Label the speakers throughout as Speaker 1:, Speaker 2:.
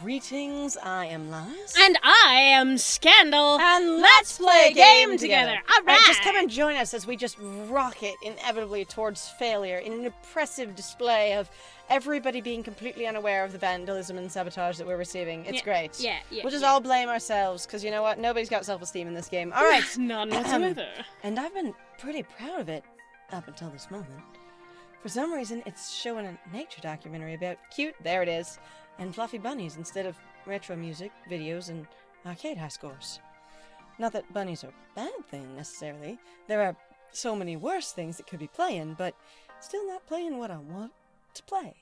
Speaker 1: Greetings, I am Lies.
Speaker 2: And I am Scandal.
Speaker 1: And
Speaker 2: let's play a game together. All right.
Speaker 1: Just come and join us as we just rocket inevitably towards failure in an impressive display of everybody being completely unaware of the vandalism and sabotage that we're receiving. It's great.
Speaker 2: Yeah.
Speaker 1: We'll just all blame ourselves, because you know what? Nobody's got self-esteem in this game. All right.
Speaker 2: None whatsoever.
Speaker 1: And I've been pretty proud of it up until this moment. For some reason, it's showing a nature documentary about cute, there it is, and fluffy bunnies instead of retro music, videos, and arcade high scores. Not that bunnies are a bad thing, necessarily. There are so many worse things that could be playing, but still not playing what I want to play.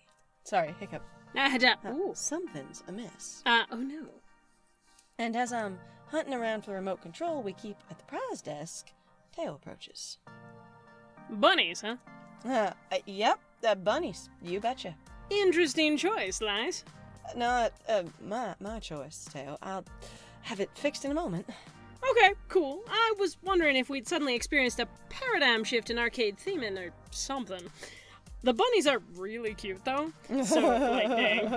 Speaker 1: Sorry, hiccup. Something's amiss.
Speaker 2: Oh no.
Speaker 1: And as I'm hunting around for the remote control we keep at the prize desk, Teo approaches.
Speaker 2: Bunnies, huh?
Speaker 1: Yep, bunnies. You betcha.
Speaker 2: Interesting choice, Lies.
Speaker 1: No, my choice, Teo. I'll have it fixed in a moment.
Speaker 2: Okay, cool. I was wondering if we'd suddenly experienced a paradigm shift in arcade theming or something. The bunnies are really cute, though. So, dang.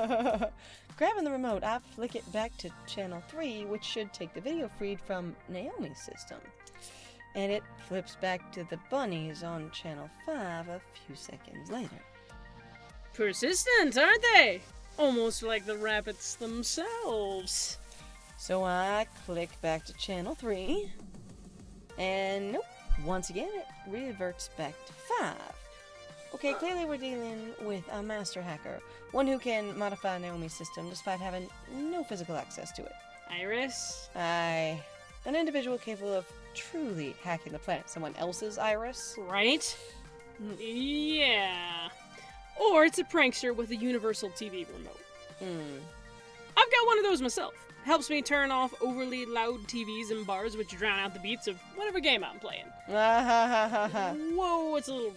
Speaker 1: Grabbing the remote, I flick it back to channel 3, which should take the video feed from Naomi's system. And it flips back to the bunnies on channel 5 a few seconds later.
Speaker 2: Persistent, aren't they? Almost like the rabbits themselves.
Speaker 1: So I click back to channel 3, and nope, once again it reverts back to 5. Okay, clearly we're dealing with a master hacker, one who can modify Naomi's system despite having no physical access to it.
Speaker 2: Iris?
Speaker 1: An individual capable of truly hacking the planet, someone else's Iris.
Speaker 2: Right? Yeah. Or it's a prankster with a universal TV remote. I've got one of those myself. Helps me turn off overly loud TVs in bars which drown out the beats of whatever game I'm playing. Whoa, it's a little...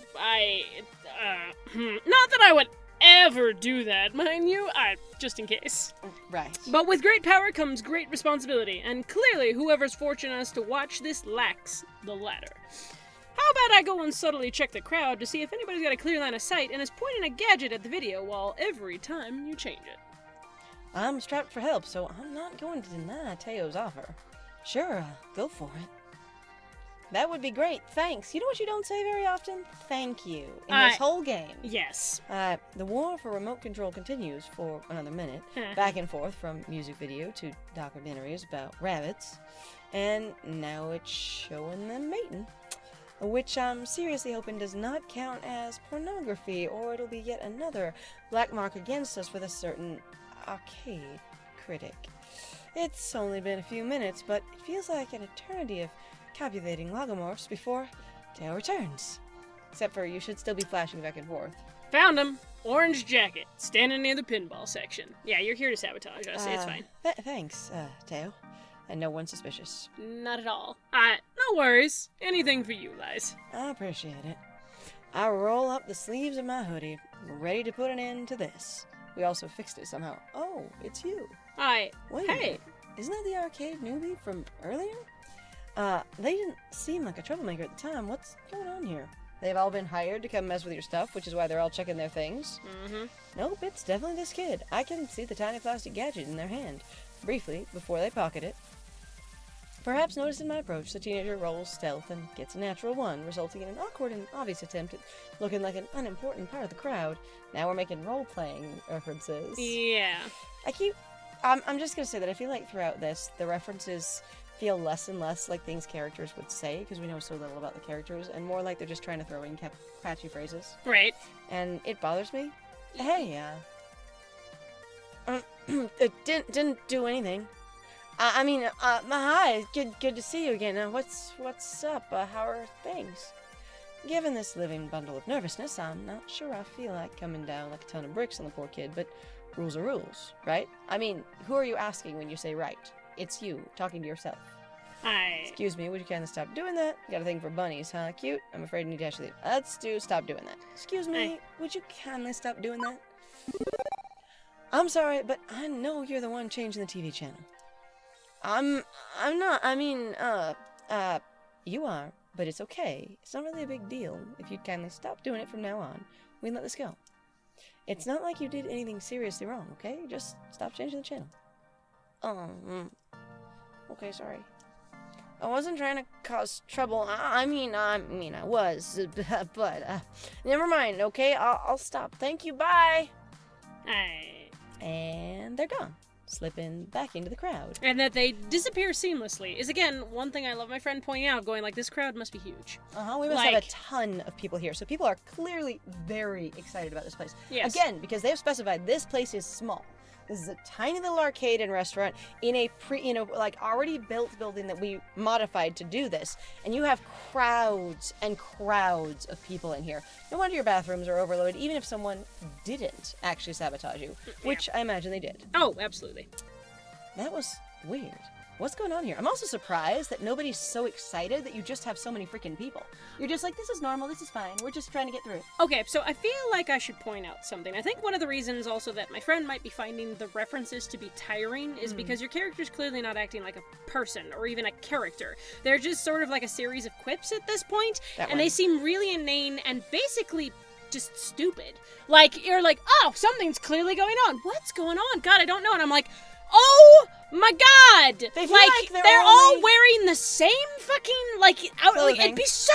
Speaker 2: not that I would ever do that, mind you. Just in case.
Speaker 1: Right.
Speaker 2: But with great power comes great responsibility, and clearly whoever's fortunate enough to watch this lacks the latter. How about I go and subtly check the crowd to see if anybody's got a clear line of sight and is pointing a gadget at the video while every time you change it.
Speaker 1: I'm strapped for help, so I'm not going to deny Teo's offer. Sure, go for it. That would be great, thanks. You know what you don't say very often? Thank you. In this whole game.
Speaker 2: Yes.
Speaker 1: The war for remote control continues for another minute, back and forth from music video to documentaries about rabbits, and now it's showing them mating. Which I'm seriously hoping does not count as pornography, or it'll be yet another black mark against us with a certain arcade critic. It's only been a few minutes, but it feels like an eternity of copulating logomorphs before Teo returns. Except for you should still be flashing back and forth.
Speaker 2: Found him. Orange jacket, standing near the pinball section. Yeah, you're here to sabotage us. It's fine.
Speaker 1: Thanks, Teo. And no one's suspicious.
Speaker 2: Not at all. No worries. Anything for you, Lies.
Speaker 1: I appreciate it. I roll up the sleeves of my hoodie, ready to put an end to this. We also fixed it somehow. Oh, it's you. Wait a minute. Isn't that the arcade newbie from earlier? They didn't seem like a troublemaker at the time. What's going on here? They've all been hired to come mess with your stuff, which is why they're all checking their things. Nope, it's definitely this kid. I can see the tiny plastic gadget in their hand, briefly, before they pocket it. Perhaps noticing my approach, the teenager rolls stealth and gets a natural one, resulting in an awkward and obvious attempt at looking like an unimportant part of the crowd. Now we're making role-playing references.
Speaker 2: Yeah.
Speaker 1: I'm just gonna say that I feel like throughout this, the references feel less and less like things characters would say, because we know so little about the characters, and more like they're just trying to throw in catchy phrases.
Speaker 2: Right.
Speaker 1: And it bothers me. Hey, it didn't do anything. Hi, good to see you again. What's up? How are things? Given this living bundle of nervousness, I'm not sure I feel like coming down like a ton of bricks on the poor kid, but rules are rules, right? I mean, who are you asking when you say right? It's you, talking to yourself. Excuse me, would you kindly stop doing that? Got a thing for bunnies, huh? Cute? I'm afraid you need to actually leave. Stop doing that. Excuse me, would you kindly stop doing that? I'm sorry, but I know you're the one changing the TV channel. I'm not, you are, but it's okay. It's not really a big deal. If you'd kindly stop doing it from now on, we can let this go. It's not like you did anything seriously wrong, okay? Just stop changing the channel. Okay, sorry. I wasn't trying to cause trouble. I mean, I was, but never mind. Okay, I'll stop. Thank you. Bye. And they're gone, slipping back into the crowd.
Speaker 2: And that they disappear seamlessly is again one thing I love my friend pointing out. Going like, this crowd must be huge.
Speaker 1: We must have a ton of people here, so people are clearly very excited about this place.
Speaker 2: Yes.
Speaker 1: Again, because they have specified this place is small. This is a tiny little arcade and restaurant in a already built building that we modified to do this. And you have crowds and crowds of people in here. No wonder your bathrooms are overloaded, even if someone didn't actually sabotage you, which I imagine they did.
Speaker 2: Oh, absolutely.
Speaker 1: That was weird. What's going on here? I'm also surprised that nobody's so excited that you just have so many freaking people. You're just like, this is normal, this is fine, we're just trying to get through it.
Speaker 2: Okay, so I feel like I should point out something. I think one of the reasons also that my friend might be finding the references to be tiring is because your character's clearly not acting like a person or even a character. They're just sort of like a series of quips at this point, and they seem really inane and basically just stupid. Like, you're like, oh, something's clearly going on. What's going on? God, I don't know. And I'm like, oh my God!
Speaker 1: They feel like
Speaker 2: they're all wearing the same fucking, it'd be so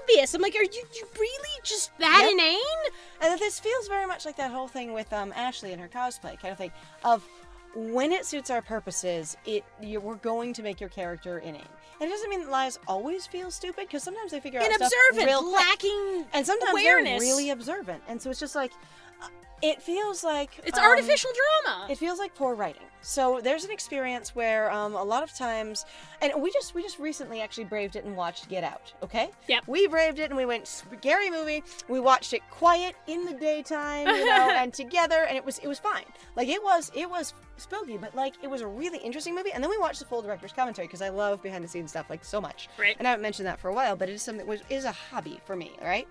Speaker 2: obvious. I'm like, are you really just that inane?
Speaker 1: And this feels very much like that whole thing with Ashley and her cosplay kind of thing of when it suits our purposes, we're going to make your character inane. And it doesn't mean that lies always feel stupid, because sometimes they figure out stuff real quick.
Speaker 2: Lacking
Speaker 1: and sometimes
Speaker 2: awareness.
Speaker 1: They're really observant. And so it's just like, it feels like...
Speaker 2: It's artificial drama.
Speaker 1: It feels like poor writing. So there's an experience where a lot of times... And we just recently actually braved it and watched Get Out, okay?
Speaker 2: Yep.
Speaker 1: We braved it and we went, scary movie. We watched it quiet in the daytime, and together, and it was fine. Like, it was spooky, but, like, it was a really interesting movie. And then we watched the full director's commentary, because I love behind-the-scenes stuff, like, so much.
Speaker 2: Right.
Speaker 1: And I haven't mentioned that for a while, but it is something that is a hobby for me, all right?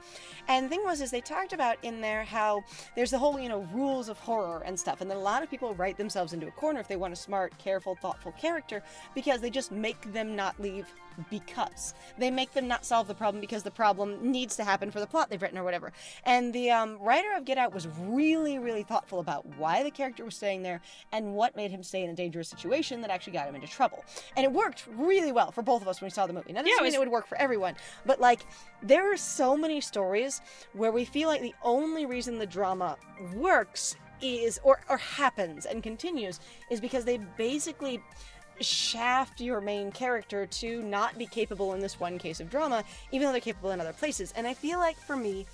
Speaker 1: And the thing is they talked about in there how there's the whole, rules of horror and stuff, and then a lot of people write themselves into a corner if they want a smart, careful, thoughtful character, because they just make them not leave because. They make them not solve the problem because the problem needs to happen for the plot they've written or whatever. And the writer of Get Out was really, really thoughtful about why the character was staying there and what made him stay in a dangerous situation that actually got him into trouble. And it worked really well for both of us when we saw the movie. Now, this doesn't mean it would work for everyone, but, like, there are so many stories where we feel like the only reason the drama works is, or happens and continues, is because they basically shaft your main character to not be capable in this one case of drama, even though they're capable in other places. And I feel like, for me,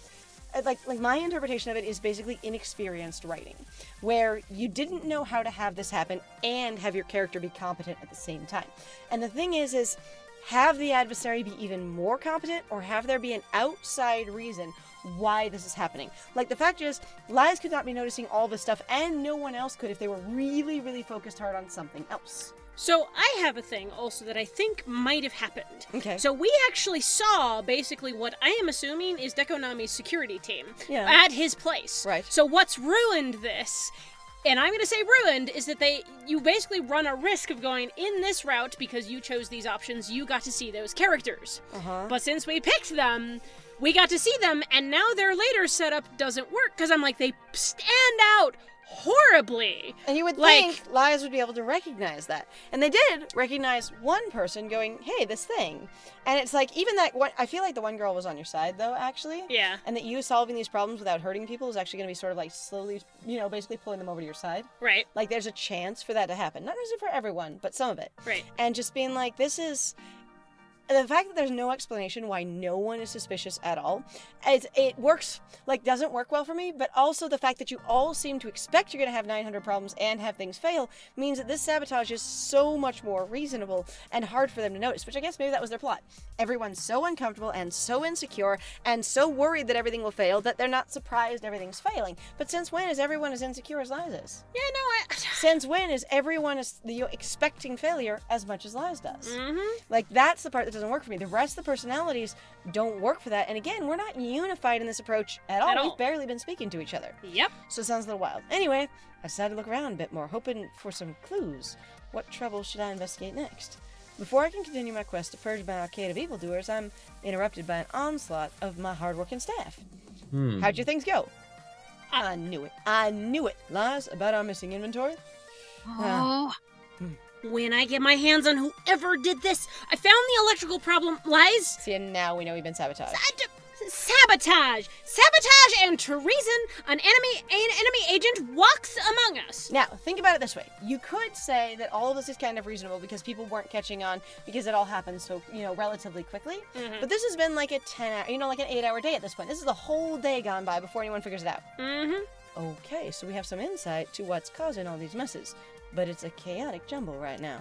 Speaker 1: like my interpretation of it is basically inexperienced writing, where you didn't know how to have this happen and have your character be competent at the same time. And the thing is have the adversary be even more competent, or have there be an outside reason why this is happening. Like, the fact is, Lies could not be noticing all this stuff, and no one else could if they were really, really focused hard on something else.
Speaker 2: So I have a thing also that I think might have happened.
Speaker 1: Okay.
Speaker 2: So we actually saw basically what I am assuming is Deco Nami's security team at his place.
Speaker 1: Right.
Speaker 2: So what's ruined this, and I'm going to say ruined, is that you basically run a risk of going in this route because you chose these options, you got to see those characters. But since we picked them, we got to see them, and now their later setup doesn't work, because I'm like, they stand out horribly.
Speaker 1: And you would think Lies would be able to recognize that. And they did recognize one person going, hey, this thing. And it's like, even that one, I feel like the one girl was on your side, though, actually.
Speaker 2: Yeah.
Speaker 1: And that you solving these problems without hurting people is actually going to be sort of like slowly, basically pulling them over to your side.
Speaker 2: Right.
Speaker 1: Like, there's a chance for that to happen. Not necessarily for everyone, but some of it.
Speaker 2: Right.
Speaker 1: And just being like, this is... The fact that there's no explanation why no one is suspicious at all, it works, doesn't work well for me, but also the fact that you all seem to expect you're going to have 900 problems and have things fail means that this sabotage is so much more reasonable and hard for them to notice, which I guess maybe that was their plot. Everyone's so uncomfortable and so insecure and so worried that everything will fail that they're not surprised everything's failing. But since when is everyone as insecure as Lies is?
Speaker 2: Yeah, no,
Speaker 1: Since when is everyone expecting failure as much as Lies does?
Speaker 2: Mm-hmm.
Speaker 1: That's the part that doesn't work for me. The rest of the personalities don't work for that. And again, we're not unified in this approach at all. We've barely been speaking to each other.
Speaker 2: Yep.
Speaker 1: So it sounds a little wild. Anyway, I decided to look around a bit more, hoping for some clues. What trouble should I investigate next? Before I can continue my quest to purge my arcade of evildoers, I'm interrupted by an onslaught of my hardworking staff. How'd your things go? I knew it. I knew it. Lies about our missing inventory?
Speaker 2: Oh. When I get my hands on whoever did this, I found the electrical problem. Lies?
Speaker 1: See, and now we know we've been sabotaged.
Speaker 2: Sabotage! Sabotage and treason! An enemy agent walks among us!
Speaker 1: Now, think about it this way. You could say that all of this is kind of reasonable because people weren't catching on because it all happened so, relatively quickly. Mm-hmm. But this has been like a 10-hour, like an 8-hour day at this point. This is the whole day gone by before anyone figures it out.
Speaker 2: Mm-hmm.
Speaker 1: Okay, so we have some insight to what's causing all these messes. But it's a chaotic jumble right now.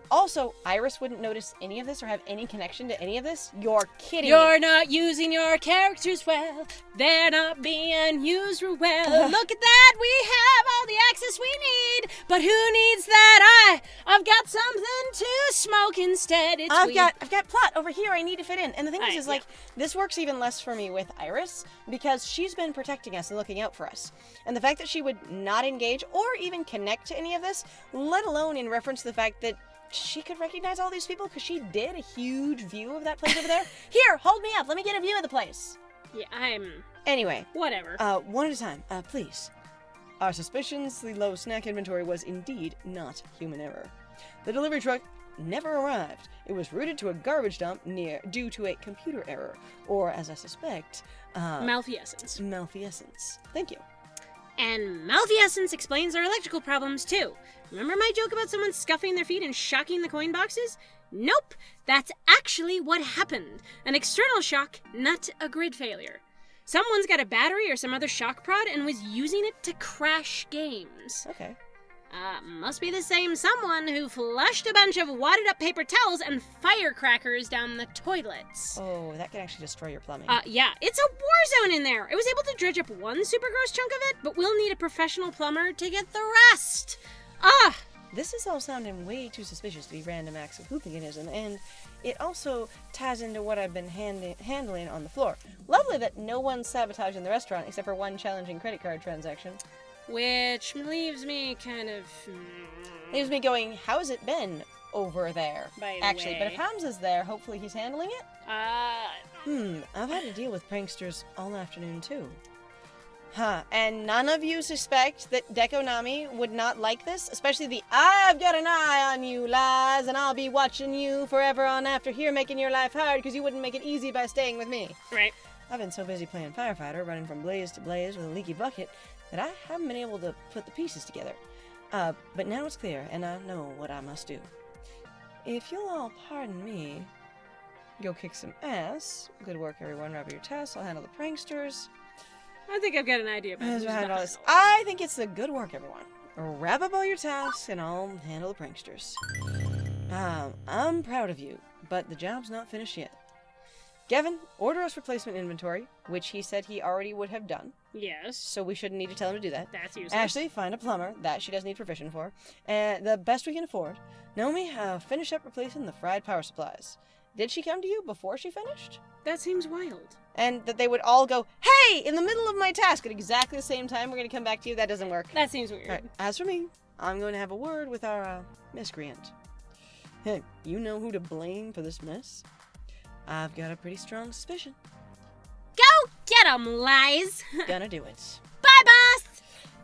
Speaker 1: Also, Iris wouldn't notice any of this or have any connection to any of this? You're kidding me.
Speaker 2: You're not using your characters well. They're not being used well. Look at that. We have all the access we need. But who needs that? I've got something to smoke instead.
Speaker 1: I've got plot over here I need to fit in. And the thing is this works even less for me with Iris because she's been protecting us and looking out for us. And the fact that she would not engage or even connect to any of this, let alone in reference to the fact that she could recognize all these people because she did a huge view of that place over there. Here, hold me up. Let me get a view of the place.
Speaker 2: Yeah,
Speaker 1: Anyway.
Speaker 2: Whatever.
Speaker 1: One at a time. Please. Our suspiciously low snack inventory was indeed not human error. The delivery truck never arrived. It was routed to a garbage dump due to a computer error, or as I suspect,
Speaker 2: malfeasance.
Speaker 1: Malfeasance. Thank you.
Speaker 2: And malfeasance explains our electrical problems, too. Remember my joke about someone scuffing their feet and shocking the coin boxes? Nope, that's actually what happened. An external shock, not a grid failure. Someone's got a battery or some other shock prod and was using it to crash games.
Speaker 1: Okay.
Speaker 2: Must be the same someone who flushed a bunch of wadded up paper towels and firecrackers down the toilets.
Speaker 1: Oh, that can actually destroy your plumbing.
Speaker 2: Yeah, it's a war zone in there. It was able to dredge up one super gross chunk of it, but we'll need a professional plumber to get the rest.
Speaker 1: This is all sounding way too suspicious to be random acts of hooliganism, and it also ties into what I've been handling on the floor. Lovely that no one's sabotaging the restaurant except for one challenging credit card transaction.
Speaker 2: Which leaves me kind of...
Speaker 1: Leaves me going, how's it been over there? Actually,
Speaker 2: way.
Speaker 1: But if Hamza's there, hopefully he's handling it? I've had to deal with pranksters all afternoon, too. And none of you suspect that Deco Nami would not like this? Especially the, I've got an eye on you, lies, and I'll be watching you forever on after here, making your life hard because you wouldn't make it easy by staying with me.
Speaker 2: Right.
Speaker 1: I've been so busy playing firefighter, running from blaze to blaze with a leaky bucket, that I haven't been able to put the pieces together. But now it's clear, and I know what I must do. If you'll all pardon me, go kick some ass. Good work, everyone. Wrap up your tasks. I'll handle the pranksters.
Speaker 2: I think I've got an idea about
Speaker 1: all this. I think it's the good work, everyone. Wrap up all your tasks, and I'll handle the pranksters. I'm proud of you, but the job's not finished yet. Gavin, order us replacement inventory, which he said he already would have done.
Speaker 2: Yes.
Speaker 1: So we shouldn't need to tell him to do that.
Speaker 2: That's useless.
Speaker 1: Ashley, find a plumber. That she does need provision for. The best we can afford. Naomi, finish up replacing the fried power supplies. Did she come to you before she finished?
Speaker 2: That seems wild.
Speaker 1: And that they would all go, hey, in the middle of my task at exactly the same time, we're going to come back to you. That doesn't work.
Speaker 2: That seems weird.
Speaker 1: Right. As for me, I'm going to have a word with our miscreant. Hey, you know who to blame for this mess? I've got a pretty strong suspicion.
Speaker 2: Go get 'em, lies!
Speaker 1: Gonna do it.
Speaker 2: Bye, boss!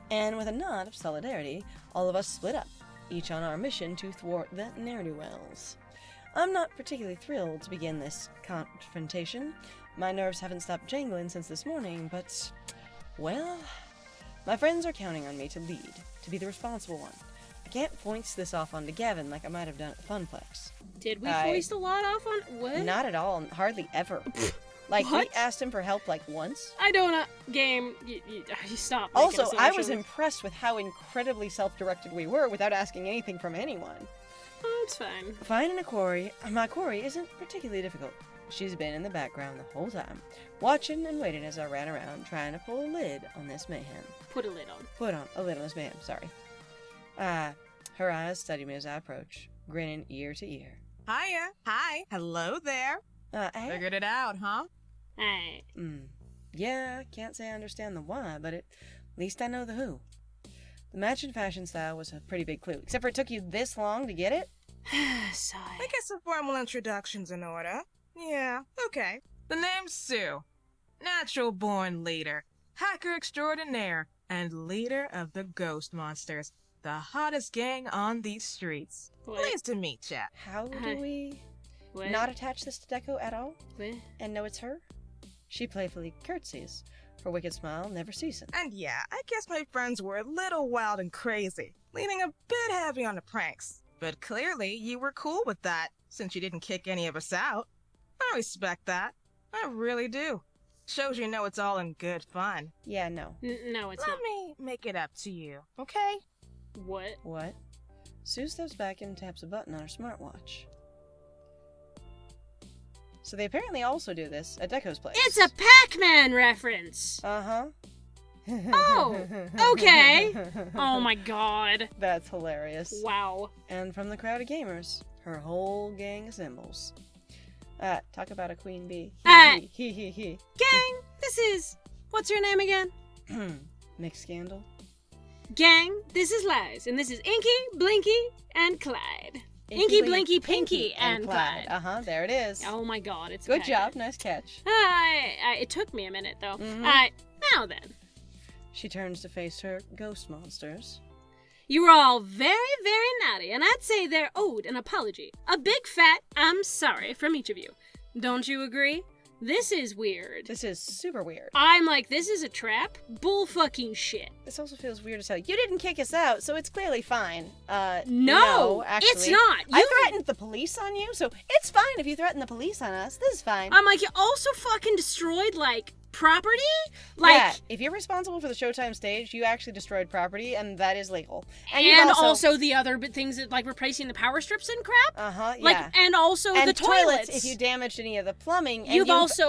Speaker 1: And with a nod of solidarity, all of us split up, each on our mission to thwart the ne'er-do-wells. I'm not particularly thrilled to begin this confrontation. My nerves haven't stopped jangling since this morning, but, well, my friends are counting on me to lead, to be the responsible one. I can't foist this off onto Gavin like I might have done at Funplex.
Speaker 2: Did we foist a lot off on... What?
Speaker 1: Not at all. Hardly ever. Like,
Speaker 2: What?
Speaker 1: we asked him for help, like, once.
Speaker 2: I don't... Game... You stop.
Speaker 1: Also, I was impressed with how incredibly self-directed we were without asking anything from anyone.
Speaker 2: Oh, it's fine.
Speaker 1: Finding a quarry... My quarry isn't particularly difficult. She's been in the background the whole time, watching and waiting as I ran around, trying to pull a lid on this mayhem.
Speaker 2: Put a lid on.
Speaker 1: Put on a lid on this mayhem, sorry. Her eyes study me as I approach, grinning ear to ear.
Speaker 3: Hiya. Hi. Hello there.
Speaker 1: Hey.
Speaker 3: Figured it out, huh?
Speaker 2: Hey.
Speaker 1: Yeah, can't say I understand the why, but at least I know the who. The matching fashion style was a pretty big clue, except for it took you this long to get it.
Speaker 2: Sigh.
Speaker 3: I guess a formal introduction's in order. Yeah, okay. The name's Sue. Natural-born leader. hacker extraordinaire, and leader of the Ghost Monsters, the hottest gang on these streets.
Speaker 2: What?
Speaker 3: Pleased to meet ya.
Speaker 1: How do we
Speaker 2: What?
Speaker 1: not attach this to Deco at all?
Speaker 2: What?
Speaker 1: And know it's her? She playfully curtsies, her wicked smile never ceasing.
Speaker 3: And yeah, I guess my friends were a little wild and crazy, leaning a bit heavy on the pranks. But clearly, you were cool with that, since you didn't kick any of us out. I respect that. I really do. Shows you know it's all in good fun.
Speaker 1: Yeah, no.
Speaker 2: No, it's
Speaker 3: Let
Speaker 2: not.
Speaker 3: me make it up to you, okay?
Speaker 2: What?
Speaker 1: What? Sue steps back and taps a button on her smartwatch. So they apparently also do this at Deco's place.
Speaker 2: It's a Pac-Man reference!
Speaker 1: Uh-huh.
Speaker 2: Oh, okay. Oh my god.
Speaker 1: That's hilarious.
Speaker 2: Wow.
Speaker 1: And from the crowd of gamers, her whole gang assembles. Talk about a queen bee. He.
Speaker 2: Gang, this is... What's your name again?
Speaker 1: Mixed Scandal.
Speaker 2: Gang, this is Lies, and this is Inky, Blinky, and Clyde. Inky, Blinky, Pinky, and Clyde.
Speaker 1: Uh-huh, there it is.
Speaker 2: Oh my god, it's
Speaker 1: Good
Speaker 2: bad.
Speaker 1: job, nice catch.
Speaker 2: It took me a minute, though.
Speaker 1: Mhm.
Speaker 2: Now then.
Speaker 1: She turns to face her ghost monsters.
Speaker 2: You were all very, very naughty, and I'd say they're owed an apology. A big fat I'm sorry from each of you. Don't you agree? This is weird.
Speaker 1: This is super weird.
Speaker 2: I'm like, this is a trap? Bull fucking shit.
Speaker 1: This also feels weird as hell. You didn't kick us out, so it's clearly fine.
Speaker 2: No,
Speaker 1: actually.
Speaker 2: it's not.
Speaker 1: I threatened the police on you, so it's fine if you threaten the police on us. This is fine.
Speaker 2: I'm like, you also fucking destroyed, like, property? Like,
Speaker 1: yeah, if you're responsible for the Showtime stage, you actually destroyed property, and that is legal.
Speaker 2: and
Speaker 1: you've
Speaker 2: also the other things that, like, replacing the power strips and crap?
Speaker 1: Uh-huh, yeah.
Speaker 2: Like, and also
Speaker 1: and
Speaker 2: the toilets.
Speaker 1: If you damaged any of the plumbing, and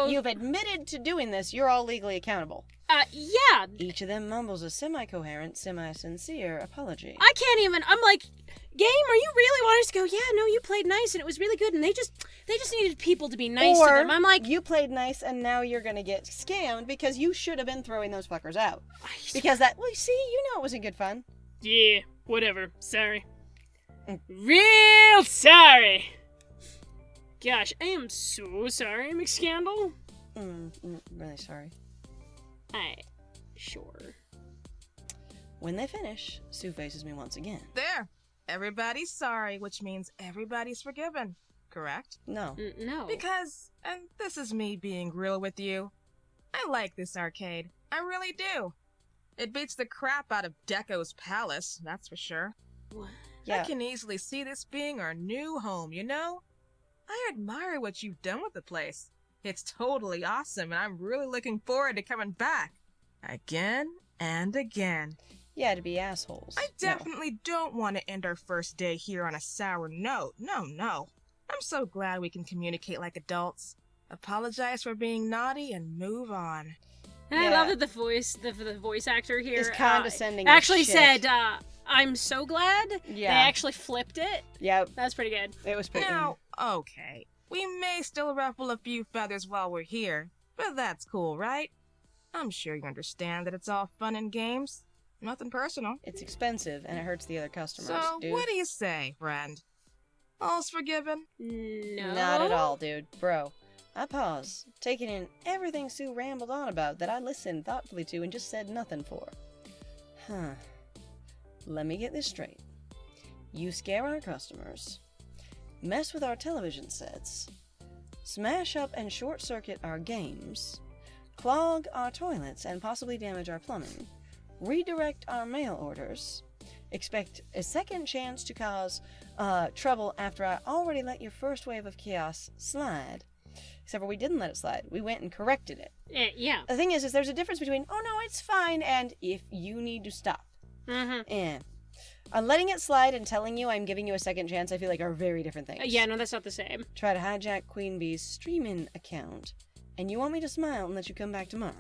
Speaker 1: you've admitted to doing this, you're all legally accountable.
Speaker 2: Yeah.
Speaker 1: Each of them mumbles a semi-coherent, semi-sincere apology.
Speaker 2: I can't even, I'm like, game, are you really wanting us to go, yeah, no, you played nice and it was really good, and they just needed people to be nice to them. I'm like,
Speaker 1: you played nice and now you're gonna get scammed because you should have been throwing those fuckers out. Because see, you know it wasn't good fun.
Speaker 2: Yeah, whatever, sorry. Real sorry. Gosh, I am so sorry, McScandal.
Speaker 1: Really sorry.
Speaker 2: Sure.
Speaker 1: When they finish, Sue faces me once again.
Speaker 3: There. Everybody's sorry, which means everybody's forgiven. Correct?
Speaker 1: No.
Speaker 2: No.
Speaker 3: Because, and this is me being real with you, I like this arcade. I really do. It beats the crap out of Deco's palace, that's for sure.
Speaker 2: What?
Speaker 1: Yeah.
Speaker 3: I can easily see this being our new home, you know? I admire what you've done with the place. It's totally awesome, and I'm really looking forward to coming back. Again and again.
Speaker 1: Yeah, to be assholes.
Speaker 3: I definitely don't want to end our first day here on a sour note. No. I'm so glad we can communicate like adults. Apologize for being naughty and move on.
Speaker 2: And I love that the voice actor here
Speaker 1: is condescending.
Speaker 2: Actually
Speaker 1: as shit.
Speaker 2: said, I'm so glad.
Speaker 1: Yeah.
Speaker 2: They actually flipped it.
Speaker 1: Yep.
Speaker 2: That's pretty good.
Speaker 1: It was pretty.
Speaker 3: Now, okay, we may still ruffle a few feathers while we're here, but that's cool, right? I'm sure you understand that it's all fun and games. Nothing personal.
Speaker 1: It's expensive and it hurts the other customers.
Speaker 3: So,
Speaker 1: dude.
Speaker 3: what do you say, friend? All's forgiven?
Speaker 2: No.
Speaker 1: Not at all, dude. Bro. I pause, taking in everything Sue rambled on about that I listened thoughtfully to and just said nothing for. Let me get this straight. You scare our customers, mess with our television sets, smash up and short-circuit our games, clog our toilets and possibly damage our plumbing, redirect our mail orders, expect a second chance to cause trouble after I already let your first wave of chaos slide. Except for we didn't let it slide. We went and corrected it.
Speaker 2: Yeah.
Speaker 1: The thing is there's a difference between, oh no, it's fine, and if you need to stop.
Speaker 2: Mm-hmm.
Speaker 1: And letting it slide and telling you I'm giving you a second chance, I feel like are very different things.
Speaker 2: Yeah, no, that's not the same.
Speaker 1: Try to hijack Queen Bee's streaming account, and you want me to smile and let you come back tomorrow.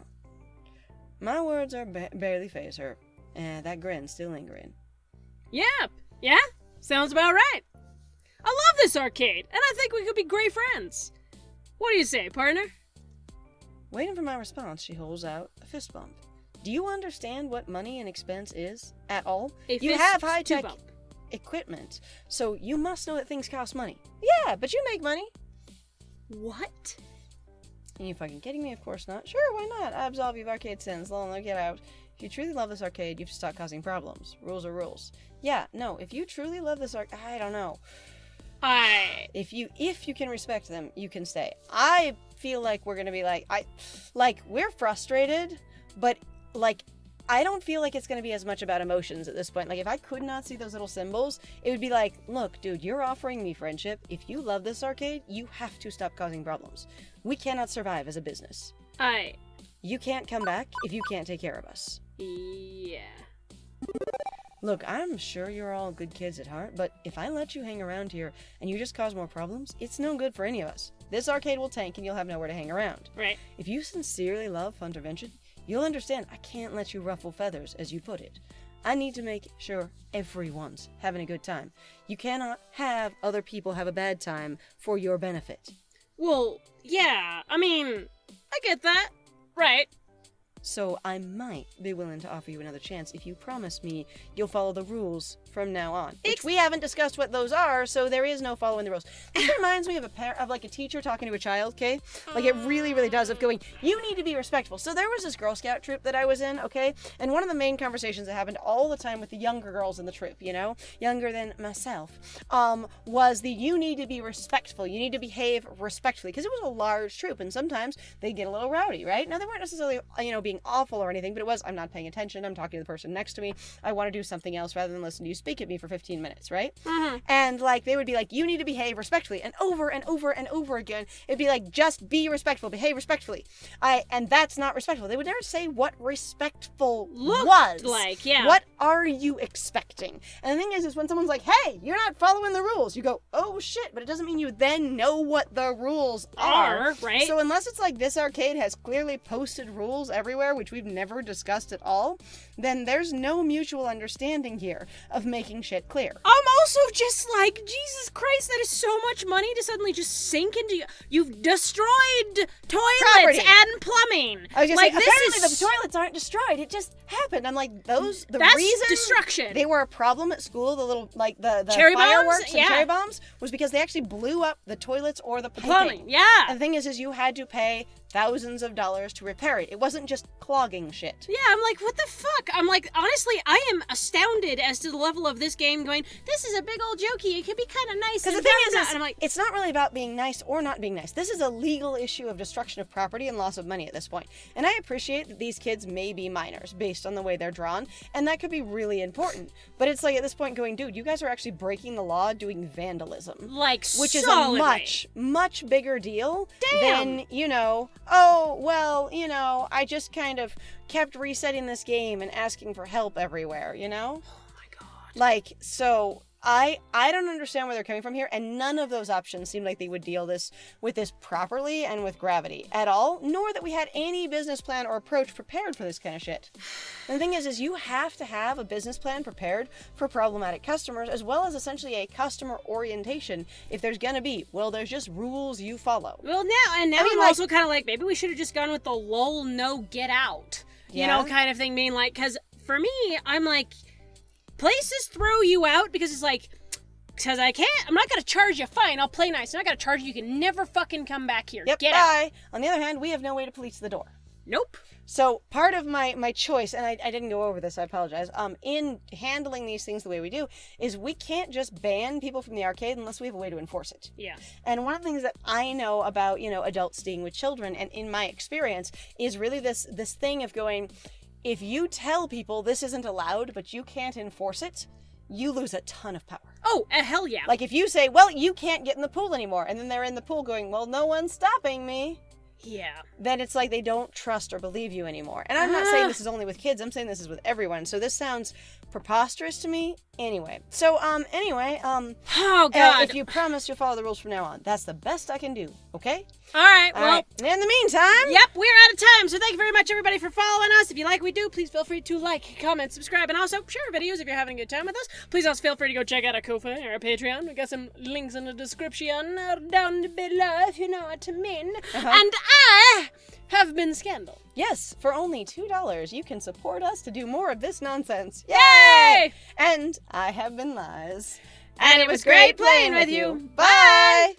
Speaker 1: My words are barely phase her, and that grin's still lingering.
Speaker 2: Yep. Yeah? Sounds about right. I love this arcade, and I think we could be great friends. What do you say, partner?
Speaker 1: Waiting for my response, she holds out a fist bump. Do you understand what money and expense is at all? You have high-tech equipment, so you must know that things cost money. Yeah, but you make money.
Speaker 2: What?
Speaker 1: Are you fucking kidding me? Of course not. Sure, why not? I absolve you of arcade sins. Lol, get out. If you truly love this arcade, you have to stop causing problems. Rules are rules. Yeah, no, if you truly love this arcade, I don't know. If you can respect them, you can stay. I feel like we're gonna be we're frustrated, but I don't feel like it's gonna be as much about emotions at this point. Like, if I could not see those little symbols, it would be like, look, dude, you're offering me friendship. If you love this arcade, you have to stop causing problems. We cannot survive as a business. You can't come back if you can't take care of us.
Speaker 2: Yeah.
Speaker 1: Look, I'm sure you're all good kids at heart, but if I let you hang around here and you just cause more problems, it's no good for any of us. This arcade will tank and you'll have nowhere to hang around.
Speaker 2: Right.
Speaker 1: If you sincerely love Funtervention, you'll understand I can't let you ruffle feathers, as you put it. I need to make sure everyone's having a good time. You cannot have other people have a bad time for your benefit.
Speaker 2: Well, yeah, I mean, I get that. Right.
Speaker 1: So I might be willing to offer you another chance if you promise me you'll follow the rules from now on. Which we haven't discussed what those are, so there is no following the rules. This reminds me of a teacher talking to a child, okay? Like, it really, really does, of going, you need to be respectful. So there was this Girl Scout troop that I was in, okay? And one of the main conversations that happened all the time with the younger girls in the troop, you know? Younger than myself, was you need to be respectful. You need to behave respectfully. Because it was a large troop, and sometimes they'd get a little rowdy, right? Now, they weren't necessarily, being awful or anything, but it was, I'm not paying attention, I'm talking to the person next to me, I want to do something else rather than listen to you speak at me for 15 minutes, right?
Speaker 2: Mm-hmm.
Speaker 1: And they would be like, you need to behave respectfully, and over and over and over again, it'd be like, just be respectful, behave respectfully. And that's not respectful. They would never say what respectful was.
Speaker 2: Like, yeah.
Speaker 1: What are you expecting? And the thing is when someone's like, hey, you're not following the rules, you go, oh shit, but it doesn't mean you then know what the rules are.
Speaker 2: Right?
Speaker 1: So unless it's like this arcade has clearly posted rules everywhere, which we've never discussed at all, then there's no mutual understanding here of making shit clear.
Speaker 2: I'm also just like, Jesus Christ, that is so much money to suddenly just sink into. You've destroyed toilets and plumbing.
Speaker 1: I was just apparently the toilets aren't destroyed. It just happened. I'm like, that's reason
Speaker 2: destruction.
Speaker 1: They were a problem at school, the little, the
Speaker 2: cherry
Speaker 1: fireworks
Speaker 2: bombs?
Speaker 1: and cherry bombs, was because they actually blew up the toilets or the piping.
Speaker 2: Plumbing, yeah.
Speaker 1: And the thing is you had to pay thousands of dollars to repair it. It wasn't just clogging shit.
Speaker 2: Yeah, I'm like, what the fuck? I'm like, honestly, I am astounded as to the level of this game going, this is a big old jokey. It could be kind of nice.
Speaker 1: Because the thing is,
Speaker 2: and I'm like,
Speaker 1: it's not really about being nice or not being nice. This is a legal issue of destruction of property and loss of money at this point. And I appreciate that these kids may be minors based on the way they're drawn, and that could be really important. But it's like, at this point going, dude, you guys are actually breaking the law doing vandalism.
Speaker 2: Like,
Speaker 1: which is
Speaker 2: solidly.
Speaker 1: a much, much bigger deal
Speaker 2: Damn.
Speaker 1: than, I just kind of kept resetting this game and asking for help everywhere, you know?
Speaker 2: Oh my god.
Speaker 1: So I don't understand where they're coming from here, and none of those options seem like they would deal with this properly and with gravity at all, nor that we had any business plan or approach prepared for this kind of shit. And the thing is you have to have a business plan prepared for problematic customers, as well as essentially a customer orientation if there's gonna be. Well, there's just rules you follow.
Speaker 2: Well, now I'm also kind of like, maybe we should have just gone with the lull, no, get out, you know, kind of thing, being like, because for me, I'm like, places throw you out because it's like, because I'm not going to charge you, fine, I'll play nice. I'm not going to charge you, you can never fucking come back here.
Speaker 1: Yep,
Speaker 2: get
Speaker 1: bye.
Speaker 2: out.
Speaker 1: On the other hand, we have no way to police the door.
Speaker 2: Nope.
Speaker 1: So part of my choice, and I didn't go over this, I apologize, in handling these things the way we do, is we can't just ban people from the arcade unless we have a way to enforce it.
Speaker 2: Yeah.
Speaker 1: And one of the things that I know about, adults staying with children, and in my experience, is really this thing of going, if you tell people this isn't allowed, but you can't enforce it, you lose a ton of power.
Speaker 2: Oh, hell yeah.
Speaker 1: Like if you say, well, you can't get in the pool anymore, and then they're in the pool going, well, no one's stopping me.
Speaker 2: Yeah.
Speaker 1: Then it's like they don't trust or believe you anymore. And I'm not saying this is only with kids, I'm saying this is with everyone. So this sounds preposterous to me. Anyway. So,
Speaker 2: oh, God.
Speaker 1: if you promise you'll follow the rules from now on, that's the best I can do, okay?
Speaker 2: All right, well.
Speaker 1: All right. And in the meantime.
Speaker 2: Yep, we're out of time. So thank you very much, everybody, for following us. If you like what we do, please feel free to like, comment, subscribe, and also share our videos if you're having a good time with us. Please also feel free to go check out our Ko-fi or our Patreon. We got some links in the description down below, if you know what I mean. And I have been Scandal.
Speaker 1: Yes, for only $2, you can support us to do more of this nonsense.
Speaker 2: Yay!
Speaker 1: And I have been Liz.
Speaker 2: And it was great playing with you.
Speaker 1: Bye!